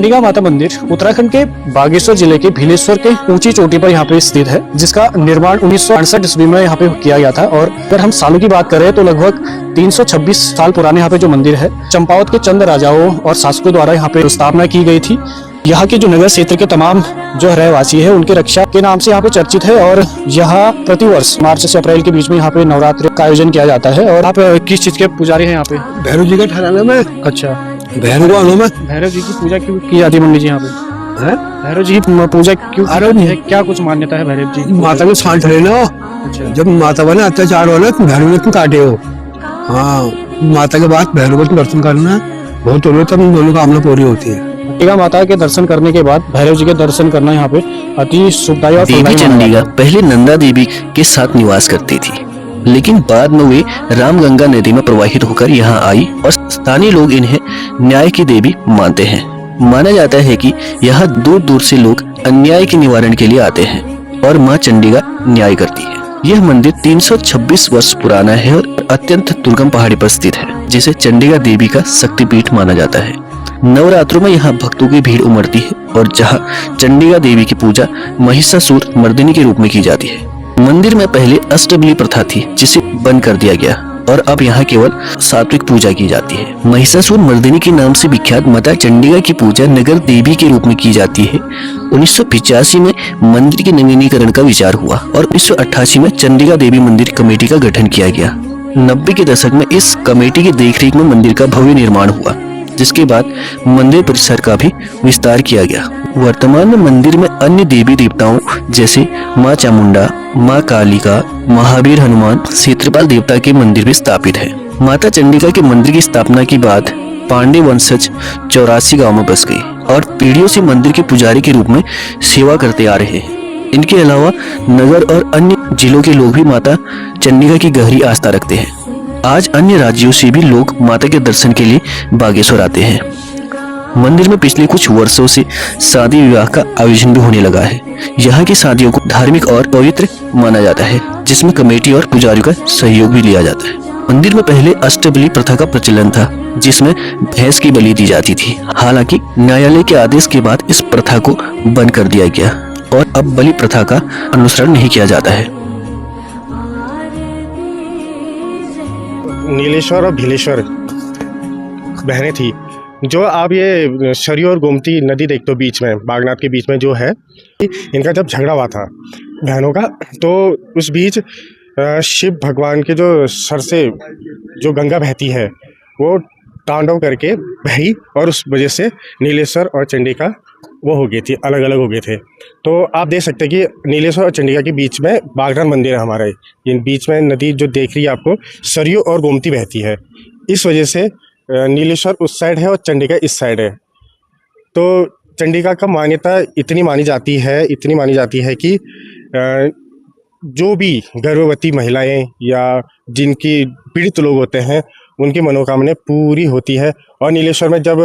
चंडिका माता मंदिर उत्तराखंड के बागेश्वर जिले के भीलेश्वर के ऊंची चोटी पर यहाँ पे स्थित है, जिसका निर्माण 1968 ईस्वी में यहाँ पे किया गया था। और अगर हम सालों की बात करें तो लगभग 326 साल पुराने यहाँ पे जो मंदिर है, चंपावत के चंद राजाओं और शासकों द्वारा यहाँ पे स्थापना की गई थी। यहाँ के जो नगर क्षेत्र के तमाम जो रहवासी है उनके रक्षा के नाम से यहाँ पे चर्चित है। और यहाँ प्रतिवर्ष मार्च से अप्रैल के बीच में यहाँ पे नवरात्र का आयोजन किया जाता है। और आप किस चीज के पुजारी हैं यहाँ पे? भैरव जी का ठहराना में। अच्छा, भैरव जी की पूजा क्यों की जाती है पंडित जी यहाँ पे? भैरव जी की पूजा क्यों है? क्या कुछ मान्यता है भैरव जी? माता के साथ ठहरे ना। अच्छा, जब माता बने अत्याचार हो ना तो भैरव ने तुम काटे हो। हाँ, माता के बाद भैरव का दर्शन करना बहुत हो तब इन दोनों कामना पूरी होती है। चंडिका माता के दर्शन करने के बाद भैरव जी के दर्शन करना यहाँ पे अति सुखदायी और देवी चंडिका पहले नंदा देवी के साथ निवास करती थी, लेकिन बाद में वे रामगंगा नदी में प्रवाहित होकर यहाँ आई और स्थानीय लोग इन्हें न्याय की देवी मानते हैं। माना जाता है कि यहाँ दूर दूर से लोग अन्याय के निवारण के लिए आते हैं और माँ चंडिका न्याय करती है। यह मंदिर 326 वर्ष पुराना है और अत्यंत दुर्गम पहाड़ी पर स्थित है, जिसे चंडिका देवी का शक्तिपीठ माना जाता है। नवरात्रों में यहाँ भक्तों की भीड़ उमड़ती है और जहाँ चंडिका देवी की पूजा महिषासुर मर्दिनी के रूप में की जाती है। मंदिर में पहले अष्टबली प्रथा थी, जिसे बंद कर दिया गया और अब यहाँ केवल सात्विक पूजा की जाती है। महिषासुर मर्दिनी के नाम से विख्यात माता चंडिका की पूजा नगर देवी के रूप में की जाती है। 1985 में मंदिर के नवीनीकरण का विचार हुआ और 1988 में चंडिका देवी मंदिर कमेटी का गठन किया गया। 90 के दशक में इस कमेटी की देखरेख में मंदिर का भव्य निर्माण हुआ, जिसके बाद मंदिर परिसर का भी विस्तार किया गया। वर्तमान में मंदिर में अन्य देवी देवताओं जैसे माँ चामुंडा, माँ कालिका, महावीर, हनुमान, क्षेत्रपाल देवता के मंदिर भी स्थापित है। माता चंडिका के मंदिर की स्थापना के बाद पांडे वंशज 84 गांव में बस गए और पीढ़ियों से मंदिर के पुजारी के रूप में सेवा करते आ रहे हैं। इनके अलावा नगर और अन्य जिलों के लोग भी माता चंडिका की गहरी आस्था रखते हैं। आज अन्य राज्यों से भी लोग माता के दर्शन के लिए बागेश्वर आते हैं। मंदिर में पिछले कुछ वर्षों से शादी विवाह का आयोजन भी होने लगा है। यहाँ की शादियों को धार्मिक और पवित्र माना जाता है, जिसमें कमेटी और पुजारियों का सहयोग भी लिया जाता है। मंदिर में पहले अष्टबली प्रथा का प्रचलन था, जिसमें भैंस की बलि दी जाती थी। हालांकि न्यायालय के आदेश के बाद इस प्रथा को बंद कर दिया गया और अब बलि प्रथा का अनुसरण नहीं किया जाता है। नीलेश्वर और भीलेश्वर बहनें थी, जो आप ये सरयू और गोमती नदी देखते हो बीच में, बागनाथ के बीच में जो है, इनका जब झगड़ा हुआ था बहनों का, तो उस बीच शिव भगवान के जो सर से जो गंगा बहती है वो तांडव करके बही और उस वजह से नीलेश्वर और चंडिका वो हो गई थी, अलग अलग हो गए थे। तो आप देख सकते हैं कि नीलेश्वर और चंडिका के बीच में बागनाथ मंदिर है हमारा। ये बीच में नदी जो देख रही है आपको, सरयू और गोमती बहती है। इस वजह से नीलेश्वर उस साइड है और चंडिका इस साइड है। तो चंडिका का मान्यता इतनी मानी जाती है कि जो भी गर्भवती महिलाएं या जिनकी पीड़ित लोग होते हैं उनकी मनोकामनाएं पूरी होती है। और नीलेश्वर में जब